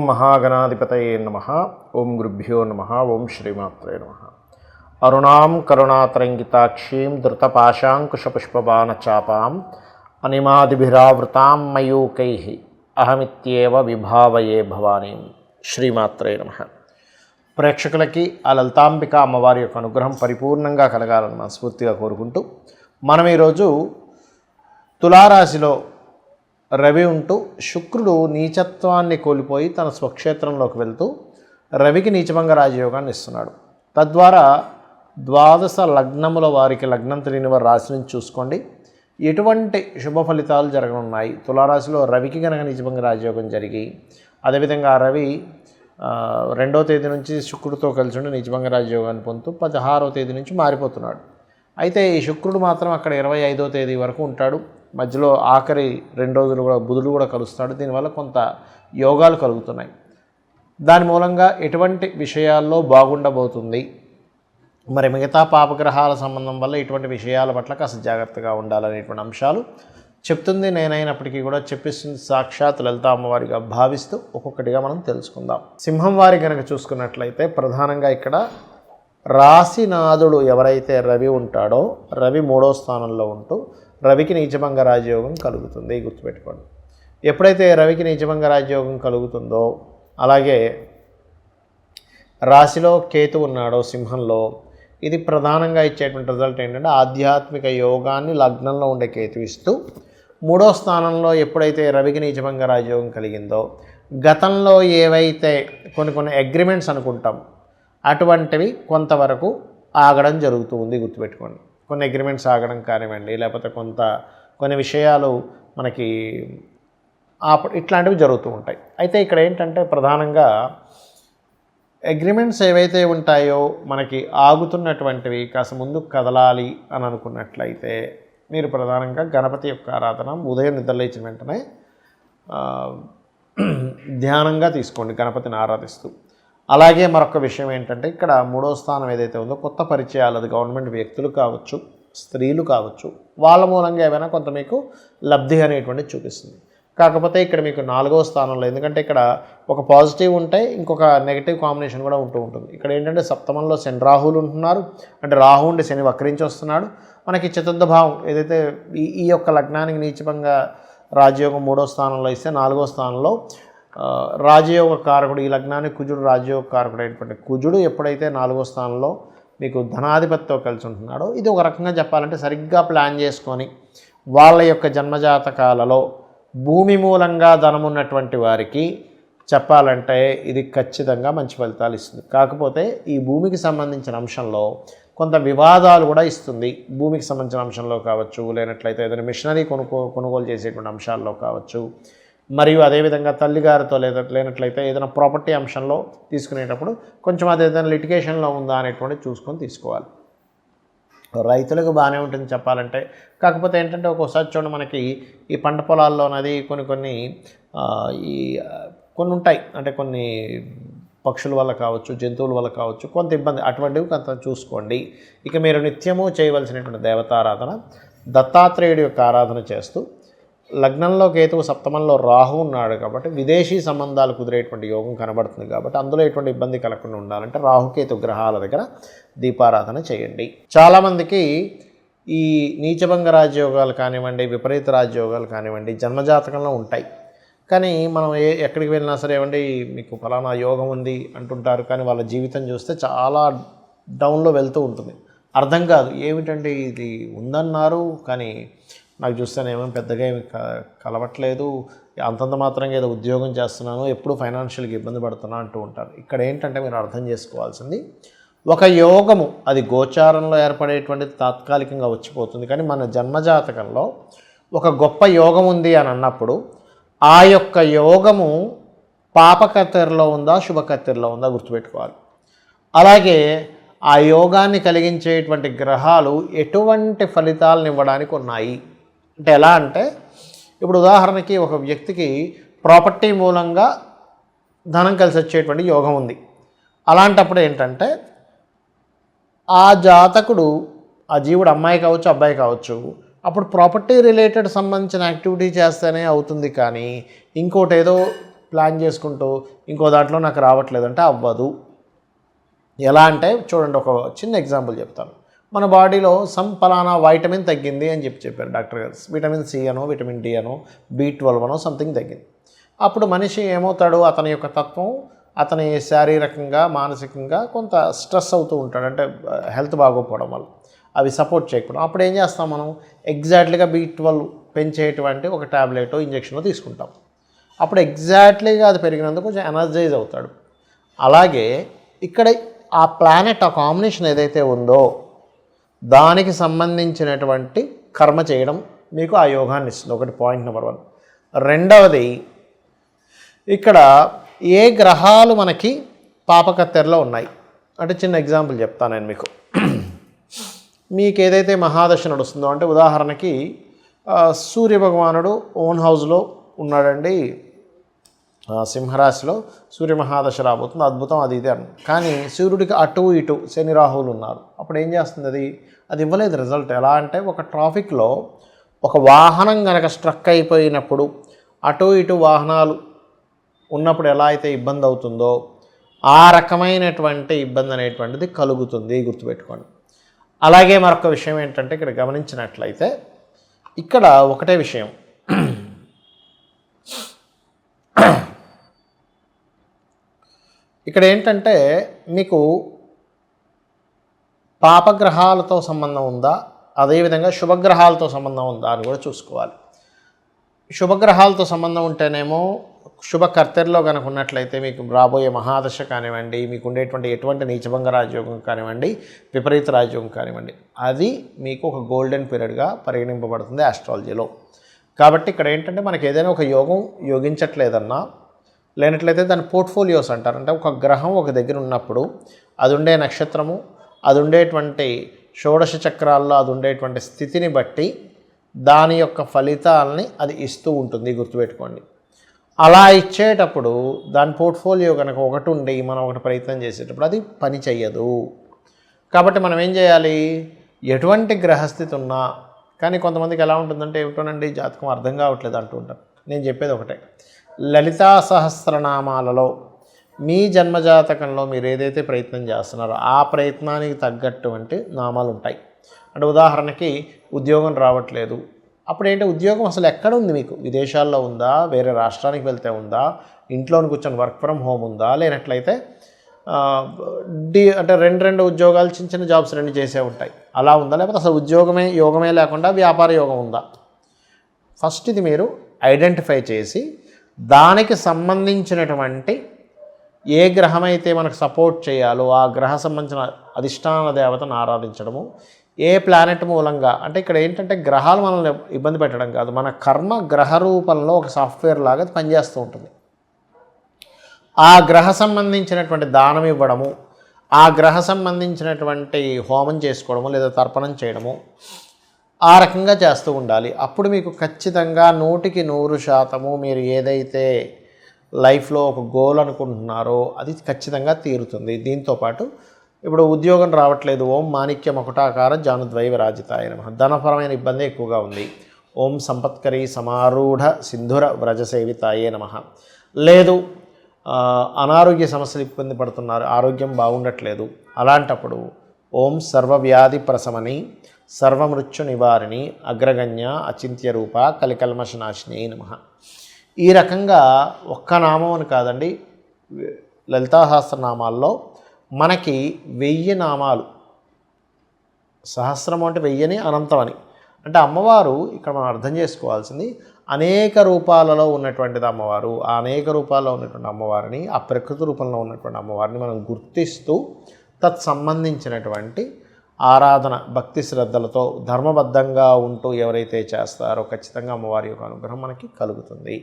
మహాగణాధిపతయే నమః. ఓం గురుభ్యో నమః. ఓం శ్రీమాత్రే నమః. అరుణాం కరుణాతరంగితాక్షీం ధృతపాశాంకుశపుష్పబాణచాపాం అనిమాదిభిరావృతాం మయూకైః అహమిత్యేవ విభావయే భవానీం. శ్రీమాత్రే నమః. ప్రేక్షకులకి ఆ లలితాంబిక అమ్మవారి యొక్క అనుగ్రహం పరిపూర్ణంగా కలగాలని మనస్ఫూర్తిగా కోరుకుంటూ మనం ఈరోజు తులారాశిలో రవి ఉంటూ శుక్రుడు నీచత్వాన్ని కోల్పోయి తన స్వక్షేత్రంలోకి వెళ్తూ రవికి నీచభంగ రాజయోగాన్ని ఇస్తున్నాడు. తద్వారా ద్వాదశ లగ్నముల వారికి లగ్నం తెలియని వారి రాశి నుంచి చూసుకోండి ఎటువంటి శుభ ఫలితాలు జరగనున్నాయి. తులారాశిలో రవికి కనుక నీచభంగ రాజయోగం జరిగి అదేవిధంగా రవి 2వ తేదీ నుంచి శుక్రుడితో కలిసి ఉండి నీచభంగ రాజయోగాన్ని పొందుతూ 16వ తేదీ నుంచి మారిపోతున్నాడు. అయితే ఈ శుక్రుడు మాత్రం అక్కడ 25వ తేదీ వరకు ఉంటాడు. మధ్యలో ఆఖరి 2 రోజులు కూడా బుధుడు కూడా కలుస్తాడు. దీనివల్ల కొంత యోగాలు కలుగుతున్నాయి. దాని మూలంగా ఎటువంటి విషయాల్లో బాగుండబోతుంది, మరి మిగతా పాపగ్రహాల సంబంధం వల్ల ఇటువంటి విషయాల పట్ల కాస్త జాగ్రత్తగా ఉండాలనేటువంటి అంశాలు చెప్తుంది. నేనైనప్పటికీ కూడా చెప్పిస్తుంది సాక్షాత్ లలితా అమ్మవారిగా భావిస్తూ ఒక్కొక్కటిగా మనం తెలుసుకుందాం. సింహం వారి కనుక చూసుకున్నట్లయితే ప్రధానంగా ఇక్కడ రాశినాథుడు ఎవరైతే రవి ఉంటాడో రవి 3వ స్థానంలో ఉంటూ రవికి నీచభంగ రాజయోగం కలుగుతుంది. గుర్తుపెట్టుకోండి. ఎప్పుడైతే రవికి నీచభంగ రాజయోగం కలుగుతుందో అలాగే రాశిలో కేతు ఉన్నాడో సింహంలో ఇది ప్రధానంగా ఇచ్చేటువంటి రిజల్ట్ ఏంటంటే ఆధ్యాత్మిక యోగాన్ని లగ్నంలో ఉండే కేతు ఇస్తూ 3వ స్థానంలో ఎప్పుడైతే రవికి నీచభంగ రాజయోగం కలిగిందో గతంలో ఏవైతే కొన్ని అగ్రిమెంట్స్ అనుకుంటాం అటువంటివి కొంతవరకు ఆగడం జరుగుతూ ఉంది. గుర్తుపెట్టుకోండి. కొన్ని అగ్రిమెంట్స్ ఆగడం కానివ్వండి, లేకపోతే కొన్ని విషయాలు మనకి ఇట్లాంటివి జరుగుతూ ఉంటాయి. అయితే ఇక్కడ ఏంటంటే ప్రధానంగా అగ్రిమెంట్స్ ఏవైతే ఉంటాయో మనకి ఆగుతున్నటువంటివి కాస్త ముందుకు కదలాలి అని అనుకున్నట్లయితే మీరు ప్రధానంగా గణపతి యొక్క ఆరాధన ఉదయం నిద్రలేచిన వెంటనే ధ్యానంగా తీసుకోండి గణపతిని ఆరాధిస్తూ. అలాగే మరొక విషయం ఏంటంటే ఇక్కడ 3వ స్థానం ఏదైతే ఉందో కొత్త పరిచయాలు, అది గవర్నమెంట్ వ్యక్తులు కావచ్చు, స్త్రీలు కావచ్చు, వాళ్ళ మూలంగా ఏమైనా కొంత మీకు లబ్ధి అనేటువంటిది చూపిస్తుంది. కాకపోతే ఇక్కడ మీకు 4వ స్థానంలో, ఎందుకంటే ఇక్కడ ఒక పాజిటివ్ ఉంటే ఇంకొక నెగిటివ్ కాంబినేషన్ కూడా ఉంటుంది. ఇక్కడ ఏంటంటే సప్తమంలో శని రాహువులు ఉంటున్నారు. అంటే రాహు ఉండి శని వక్రించి వస్తున్నాడు. మనకి చతుర్థ భావం ఏదైతే ఈ యొక్క లగ్నానికి నీచభంగ రాజయోగం 3వ స్థానంలో ఇస్తే 4వ స్థానంలో రాజయోగ కారకుడు, ఈ లగ్నానికి కుజుడు రాజయోగ కారకుడు అయినటువంటి కుజుడు ఎప్పుడైతే 4వ స్థానంలో మీకు ధనాధిపతితో కలిసి ఉంటున్నాడో ఇది ఒక రకంగా చెప్పాలంటే సరిగ్గా ప్లాన్ చేసుకొని వాళ్ళ యొక్క జన్మజాతకాలలో భూమి మూలంగా ధనం ఉన్నటువంటి వారికి చెప్పాలంటే ఇది ఖచ్చితంగా మంచి ఫలితాలు ఇస్తుంది. కాకపోతే ఈ భూమికి సంబంధించిన అంశంలో కొంత వివాదాలు కూడా ఇస్తుంది. భూమికి సంబంధించిన అంశంలో కావచ్చు, లేనట్లయితే ఏదైనా మిషనరీ కొనుగోలు చేసేటువంటి అంశాల్లో కావచ్చు, మరియు అదేవిధంగా తల్లిగారితో లేనట్లయితే ఏదైనా ప్రాపర్టీ అంశంలో తీసుకునేటప్పుడు కొంచెం అది ఏదైనా లిటిగేషన్లో ఉందా అనేటువంటిది చూసుకొని తీసుకోవాలి. రైతులకు బాగానే ఉంటుంది చెప్పాలంటే. కాకపోతే ఏంటంటే ఒక్కోసారి చూడండి మనకి ఈ పంట పొలాల్లోనది కొన్ని ఉంటాయి. అంటే కొన్ని పక్షుల వల్ల కావచ్చు, జంతువుల వల్ల కావచ్చు, కొంత ఇబ్బంది, అటువంటివి కొంత చూసుకోండి. ఇక మీరు నిత్యము చేయవలసినటువంటి దేవతారాధన దత్తాత్రేయుడి యొక్క ఆరాధన చేస్తూ లగ్నంలో కేతువు సప్తమంలో రాహు ఉన్నాడు కాబట్టి విదేశీ సంబంధాలు కుదిరేటువంటి యోగం కనబడుతుంది. కాబట్టి అందులో ఎటువంటి ఇబ్బంది కలగకుండా ఉండాలంటే రాహుకేతు గ్రహాల దగ్గర దీపారాధన చేయండి. చాలామందికి ఈ నీచభంగ రాజయోగాలు కానివ్వండి, విపరీత రాజయోగాలు కానివ్వండి జన్మజాతకంలో ఉంటాయి. కానీ మనం ఎక్కడికి వెళ్ళినా సరే ఏమండి మీకు ఫలానా యోగం ఉంది అంటుంటారు, కానీ వాళ్ళ జీవితం చూస్తే చాలా డౌన్లో వెళ్తూ ఉంటుంది. అర్థం కాదు ఏమిటంటే ఇది ఉందన్నారు కానీ నాకు చూస్తేనేమో పెద్దగా ఏమి కలవట్లేదు, అంతంత మాత్రంగా ఏదో ఉద్యోగం చేస్తున్నాను, ఎప్పుడు ఫైనాన్షియల్గా ఇబ్బంది పడుతున్నా అంటూ ఉంటారు. ఇక్కడ ఏంటంటే మీరు అర్థం చేసుకోవాల్సింది ఒక యోగము అది గోచారంలో ఏర్పడేటువంటిది తాత్కాలికంగా వచ్చిపోతుంది. కానీ మన జన్మజాతకంలో ఒక గొప్ప యోగం ఉంది అని అన్నప్పుడు ఆ యొక్క యోగము పాపకత్తెరలో ఉందా శుభకత్తెరలో ఉందా గుర్తుపెట్టుకోవాలి. అలాగే ఆ యోగాన్ని కలిగించేటువంటి గ్రహాలు ఎటువంటి ఫలితాలను ఇవ్వడానికి ఉన్నాయి అంటే ఎలా అంటే ఇప్పుడు ఉదాహరణకి ఒక వ్యక్తికి ప్రాపర్టీ మూలంగా ధనం కలిసి వచ్చేటువంటి యోగం ఉంది. అలాంటప్పుడు ఏంటంటే ఆ జాతకుడు, ఆ జీవుడు అమ్మాయి కావచ్చు అబ్బాయి కావచ్చు, అప్పుడు ప్రాపర్టీ రిలేటెడ్ సంబంధించిన యాక్టివిటీ చేస్తేనే అవుతుంది. కానీ ఇంకోటి ఏదో ప్లాన్ చేసుకుంటూ ఇంకో దాంట్లో నాకు రావట్లేదంటే అవ్వదు. ఎలా అంటే చూడండి, ఒక చిన్న ఎగ్జాంపుల్ చెప్తాను. మన బాడీలో పలానా వైటమిన్ తగ్గింది అని చెప్పారు డాక్టర్ గారు. విటమిన్ సి అనో, విటమిన్ డి అనో, B12 అనో సంథింగ్ తగ్గింది. అప్పుడు మనిషి ఏమవుతాడు, అతని యొక్క తత్వం, అతని శారీరకంగా మానసికంగా కొంత స్ట్రెస్ అవుతూ ఉంటాడు. అంటే హెల్త్ బాగోకపోవడం వల్ల అవి సపోర్ట్ చేయకపోవడం. అప్పుడు ఏం చేస్తాం మనం, ఎగ్జాక్ట్లీగా B12 పెంచేటువంటి ఒక ట్యాబ్లెట్ ఇంజెక్షన్లో తీసుకుంటాం. అప్పుడు ఎగ్జాక్ట్లీగా అది పెరిగినందుకు కొంచెం ఎనర్జైజ్ అవుతాడు. అలాగే ఇక్కడ ఆ ప్లానెట్, ఆ కాంబినేషన్ ఏదైతే ఉందో దానికి సంబంధించినటువంటి కర్మ చేయడం మీకు ఆ యోగాన్ని ఇస్తుంది. ఒకటి పాయింట్ నెంబర్ 1. రెండవది, ఇక్కడ ఏ గ్రహాలు మనకి పాపకత్తెరలో ఉన్నాయి అంటే చిన్న ఎగ్జాంపుల్ చెప్తాను నేను మీకు. మీకు ఏదైతే మహాదశ నడుస్తుందో, అంటే ఉదాహరణకి సూర్యభగవానుడు ఓన్ హౌస్లో ఉన్నాడండి, సింహరాశిలో సూర్య మహాదశ రాబోతుంది, అద్భుతం, అది ఇది అని. కానీ సూర్యుడికి అటు ఇటు శని రాహువులు ఉన్నారు. అప్పుడు ఏం చేస్తుంది, అది ఇవ్వలేదు రిజల్ట్. ఎలా అంటే ఒక ట్రాఫిక్లో ఒక వాహనం కనుక స్ట్రక్ అయిపోయినప్పుడు అటు ఇటు వాహనాలు ఉన్నప్పుడు ఎలా అయితే ఇబ్బంది అవుతుందో ఆ రకమైనటువంటి ఇబ్బంది అనేటువంటిది కలుగుతుంది, గుర్తుపెట్టుకోండి. అలాగే మరొక విషయం ఏంటంటే, ఇక్కడ గమనించినట్లయితే ఇక్కడ ఒకటే విషయం, ఇక్కడ ఏంటంటే మీకు పాపగ్రహాలతో సంబంధం ఉందా, అదేవిధంగా శుభగ్రహాలతో సంబంధం ఉందా అని కూడా చూసుకోవాలి. శుభగ్రహాలతో సంబంధం ఉంటేనేమో శుభకర్తెరలో కనుక ఉన్నట్లయితే మీకు రాబోయే మహాదశ కానివ్వండి, మీకు ఉండేటువంటి ఎటువంటి నీచభంగ రాజయోగం కానివ్వండి, విపరీత రాజయోగం కానివ్వండి, అది మీకు ఒక గోల్డెన్ పీరియడ్గా పరిగణింపబడుతుంది ఆస్ట్రాలజీలో. కాబట్టి ఇక్కడ ఏంటంటే మనకి ఏదైనా ఒక యోగం యోగించట్లేదన్నా, లేనట్లయితే దాని పోర్ట్ఫోలియోస్ అంటారు. అంటే ఒక గ్రహం ఒక దగ్గర ఉన్నప్పుడు అది ఉండే నక్షత్రము, అది ఉండేటువంటి షోడశ చక్రాల్లో అది ఉండేటువంటి స్థితిని బట్టి దాని యొక్క ఫలితాలని అది ఇస్తూ ఉంటుంది, గుర్తుపెట్టుకోండి. అలా ఇచ్చేటప్పుడు దాని పోర్ట్ఫోలియో కనుక ఒకటి ఉండి మనం ఒకటి ప్రయత్నం చేసేటప్పుడు అది పని చెయ్యదు. కాబట్టి మనం ఏం చేయాలి, ఎటువంటి గ్రహస్థితి ఉన్నా, కానీ కొంతమందికి ఎలా ఉంటుందంటే ఏమిటోనండి జాతకం అర్థం కావట్లేదు అంటూ ఉంటారు. నేను చెప్పేది ఒకటే, లలితా సహస్రనామాలలో మీ జన్మజాతకంలో మీరు ఏదైతే ప్రయత్నం చేస్తున్నారో ఆ ప్రయత్నానికి తగ్గటువంటి నామాలు ఉంటాయి. అంటే ఉదాహరణకి ఉద్యోగం రావట్లేదు, అప్పుడు ఏంటి, ఉద్యోగం అసలు ఎక్కడ ఉంది మీకు, విదేశాల్లో ఉందా, వేరే రాష్ట్రానికి వెళ్తే ఉందా, ఇంట్లోని కూర్చొని వర్క్ ఫ్రమ్ హోమ్ ఉందా, లేనట్లయితే అంటే రెండు ఉద్యోగాలు, చిన్న చిన్న జాబ్స్ రెండు చేసే ఉంటాయి, అలా ఉందా, లేకపోతే అసలు యోగమే లేకుండా వ్యాపార యోగం ఉందా. ఫస్ట్ ఇది మీరు ఐడెంటిఫై చేసి దానికి సంబంధించినటువంటి ఏ గ్రహమైతే మనకు సపోర్ట్ చేయాలో ఆ గ్రహ సంబంధించిన అధిష్టాన దేవతను ఆరాధించడము. ఏ ప్లానెట్ మూలంగా, అంటే ఇక్కడ ఏంటంటే గ్రహాలు మనల్ని ఇబ్బంది పెట్టడం కాదు, మన కర్మ గ్రహ రూపంలో ఒక సాఫ్ట్వేర్ లాగా పనిచేస్తూ ఉంటుంది. ఆ గ్రహ సంబంధించినటువంటి దానం ఇవ్వడము, ఆ గ్రహ సంబంధించినటువంటి హోమం చేసుకోవడము లేదా తర్పణం చేయడము, ఆ రకంగా చేస్తూ ఉండాలి. అప్పుడు మీకు ఖచ్చితంగా 100% మీరు ఏదైతే లైఫ్లో ఒక గోల్ అనుకుంటున్నారో అది ఖచ్చితంగా తీరుతుంది. దీంతోపాటు ఇప్పుడు ఉద్యోగం రావట్లేదు, ఓం మాణిక్య మకుటాకార జానుద్వైవ రాజితాయ నమః. ధనపరమైన ఇబ్బంది ఎక్కువగా ఉంది, ఓం సంపత్కరీ సమారూఢ సింధుర వ్రజసేవితాయే నమః. లేదు అనారోగ్య సమస్యలు ఇబ్బంది పడుతున్నారు, ఆరోగ్యం బాగుండట్లేదు, అలాంటప్పుడు ఓం సర్వవ్యాధి ప్రశమని సర్వమృత్యు నివారిణి అగ్రగణ్య అచింత్య రూప కలికల్మషనాశిని నమః. ఈ రకంగా ఒక్క నామం అని కాదండి, లలితా సహస్రనామాల్లో మనకి 1000 నామాలు, సహస్రం అంటే 1000 అనంతమని. అంటే అమ్మవారు ఇక్కడ మనం అర్థం చేసుకోవాల్సింది అనేక రూపాలలో ఉన్నటువంటిది అమ్మవారు. ఆ అనేక రూపాల్లో ఉన్నటువంటి అమ్మవారిని, ఆ ప్రకృతి రూపంలో ఉన్నటువంటి అమ్మవారిని మనం గుర్తిస్తూ తత్సంబంధించినటువంటి ఆరాధన భక్తి శ్రద్ధలతో ధర్మబద్ధంగా ఉంటూ ఎవరైతే చేస్తారో ఖచ్చితంగా అమ్మవారి యొక్క అనుగ్రహం మనకి కలుగుతుంది.